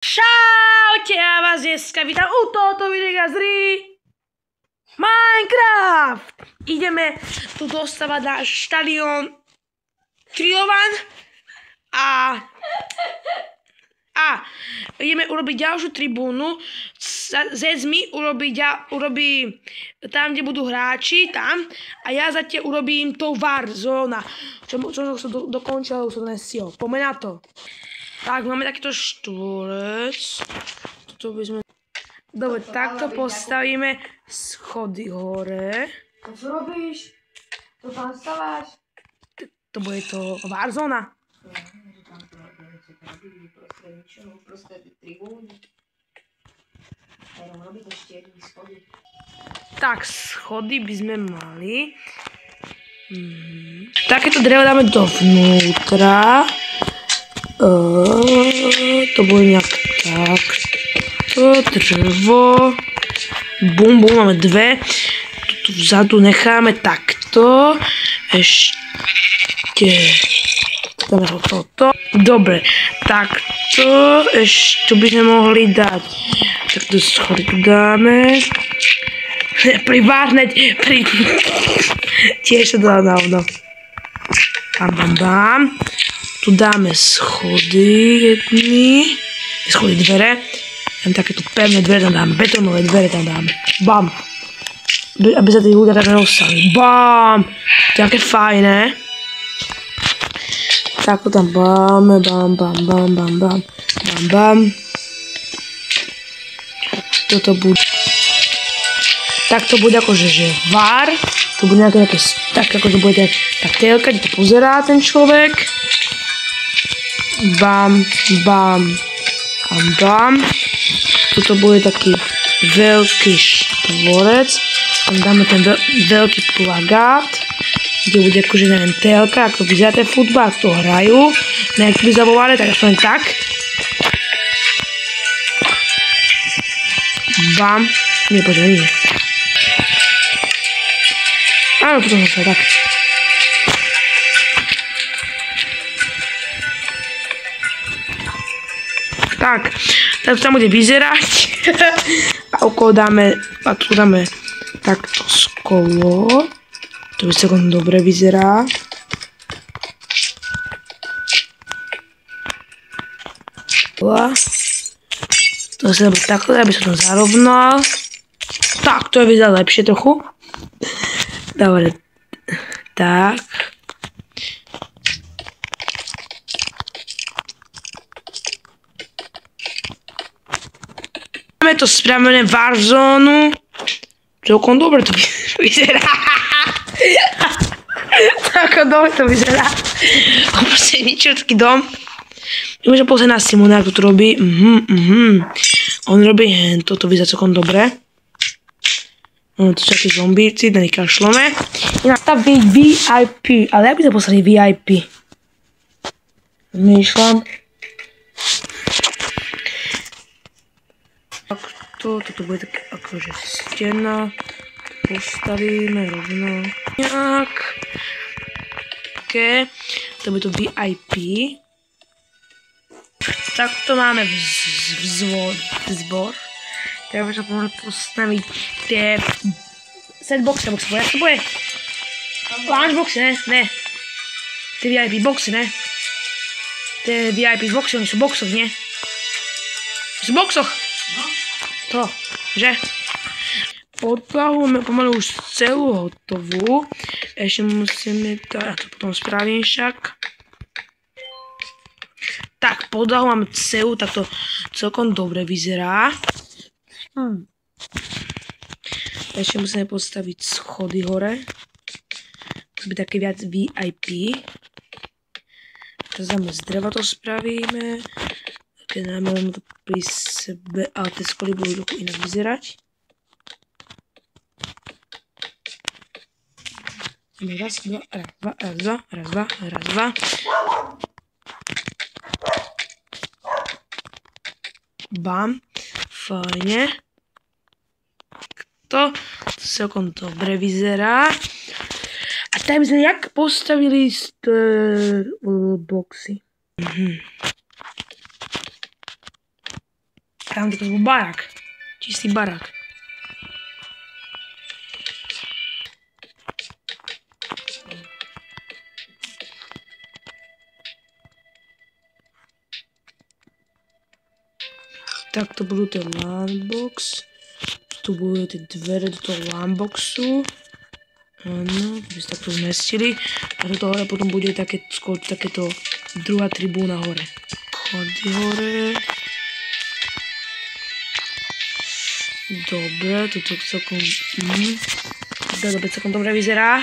Čaute, ja vás dneska vítam u tohoto videa z hry Minecraft. Ideme tu dostavať náš štadión Trilovan a ideme urobiť ďalšiu tribúnu. Zezmi urobí tam, kde budú hráči, tam, a ja zatiaľ urobím to Warzone, čo som dokončil, už som nestihol. Poďme na to. Tak, máme takýto štvorec. Toto by sme... Dobre, takto postavíme schody hore. A čo robíš? To tam staváš? To bude to Warzone. Tak, schody by sme mali. Takéto drevo dáme dovnútra. To bude nejak takto, drevo, bum, máme dve, tu vzadu necháme takto, ešte, dáme toto, dobre, takto, ešte by sme mohli dať, takto schody tu dáme, tiež to dá na ono, bam. Tu dáme schody dvere. Tam takéto pevné dvere tam dáme, betónové dvere tam dáme. Bam! Aby sa tí ľudia tak rozsali. Bam! To je také fajné. Tak to tam bam. Toto bude. Tak to bude akože var. To bude nejaké tak akože bude tak telka, kde to pozerá ten človek. Bam. Tuto bude taký veľký štvorec. Tam dáme ten veľký plagát, kde bude akože neviem, telka, ako vyzerá ten futbal, ako to hrajú. Nejak by zabovali, tak aspoň tak. Bam. Nie, nie. Áno, potom sa tak. Tak tam bude vyzerať. A okolo dáme, a tu dáme takto skolo. To by celkom dobre vyzerá. To sa bude takto, aby som to zarovnal. Tak, to je vyzerá lepšie trochu. Dobre, tak. Máme to spravené Warzone. Celkom dobre to vyzerá. Celkom dobre to vyzerá. Proste ničo, taký dom. Môžem pozrieť na Simona, ako to robí. On robí hento, to vyzerá celkom dobre. Tu sú takí zombíci, daný kašlome. Inak staviť VIP, ale jak by sa poslali VIP? Zmýšľam. Toto bude tak akože stena. Postavíme rovno. Nejak. OK. To bude to VIP. Takto máme vzbor. Tak by sa mohli postaviť tie setboxy, jak to bude? Lunchboxy, ne? Tie VIP boxy, ne? Tie VIP boxy, oni sú v boxoch, nie? Sú v boxoch! To, že? Podlahu máme pomaly už celú hotovú. Ešte musíme to, ja to potom spravím však. Tak, podlahu máme celú, tak to celkom dobre vyzerá. Ešte musíme postaviť schody hore. To by také viac VIP. Teraz dáme z dreva to spravíme. Keď dáme len to pri sebe, ale tie schody budú trochu inak vyzerať. Raz, dva. Bam. Fajne. To celkom dobre vyzerá. A tak by sme jak postavili boxy. Tam to bol barák. Čistý barák. Tak to budú ten landbox. Tu budú tie dvere do toho landboxu. Áno, by sa takto zmestili. A toto hore potom bude skôr takéto druhá tribúna hore. Chody hore. Dobre, toto celkom... Dobre, celkom dobre vyzerá.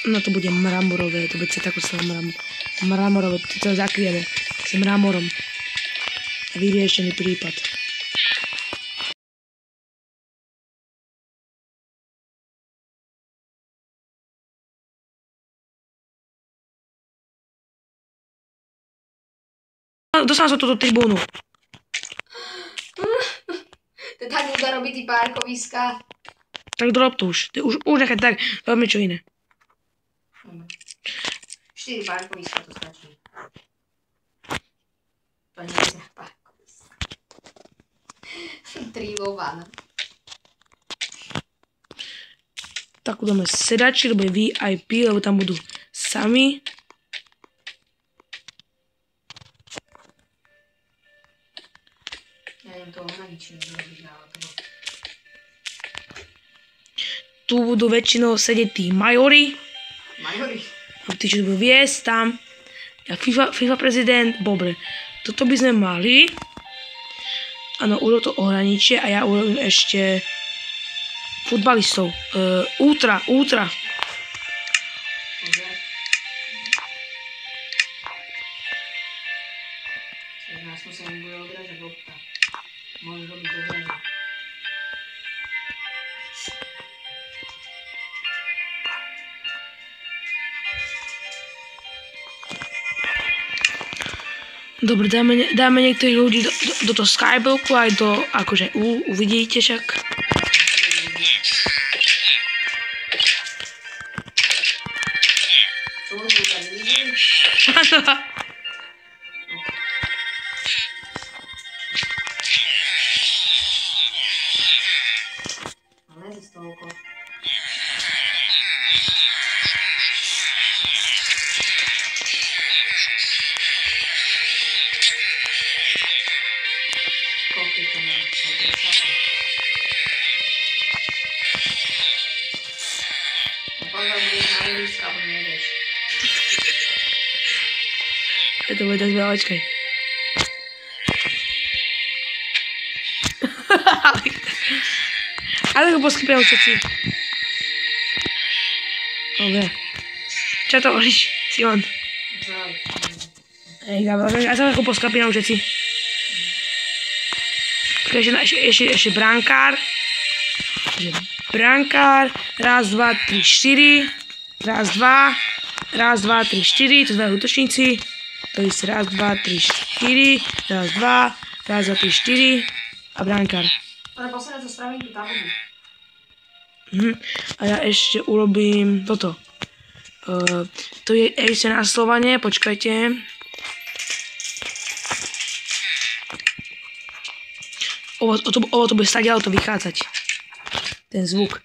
No to bude mramorové, to bude takto celé mramorové, to celé zakryjeme s mramorom. A vyriešený prípad. Dostanem sa túto tribúnu. To tak budú robiť tí parkoviska. Tak drob to už. Už nechať tak, robíme čo iné. 4 parkoviska to stačí. To nie je parkoviska. 3 vo van. Tak dáme sedači, lebo je VIP, lebo tam budú sami. Tu budú väčšinou sedieť tí majori. Majori? Tí, čo budú viesť tam. Ja FIFA prezident. Dobre. Toto by sme mali. Áno, urob to ohraničie a ja urobím ešte futbalistov. Ultra. Nás sa im bude odražať lopta. Môžeš robiť odražať. Dobre, dáme niektorých ľudí do toho skyblocku aj do, akože uvidíte však. Áno. Ja to bude dať veľa, očkaj. Ale ho poskypia všetci. Dobre. Čo to hovoríš, Simon? Ej, ja sa ako poskapínam všetci. Ešte brankár. Brankár. Raz, dva, tri, štyri. Raz, dva. Raz, dva, tri, štyri. To sú útočníci. To je raz, dva, tri, štyri. Raz, dva. Raz, dva, tri, štyri. A brankár. Ale posledne to spravím tú tabuľu. A ja ešte urobím toto. To je ešte naslovanie, počkajte. Ovo to bude stať, ale to vychádzať. Ten zvuk.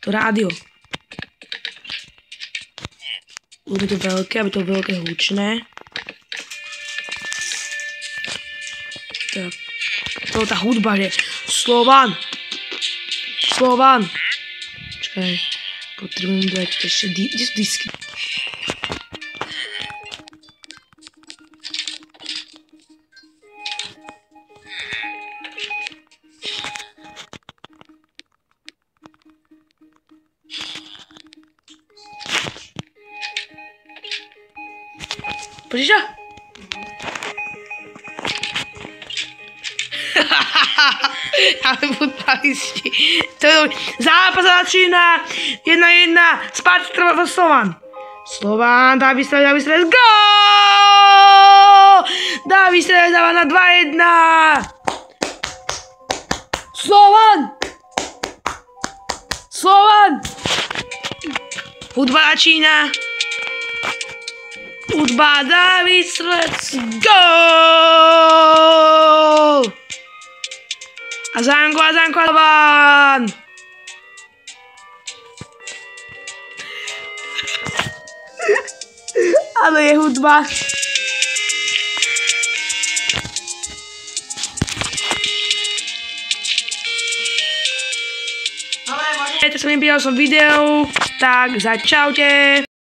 To rádio. Bude to veľké, aby to bolo veľké hlučné. Tak. To je tá hudba, že Slovan. Slovan. Počkaj. Potrebujem dať ešte kde sú disky? Počíš? Ale futbalisti. Zápas začína. 1-1. Sparta trvá Slovan. Slovan, Dávid Strelec. Gól! Dávid Strelec dáva na 2-1. Slovan. Hudba začína. hudba, David, let's go! A Zánko, van! Áno, je hudba. Dobre, môžeš. Tak sa mi pýtal som video, tak začaute.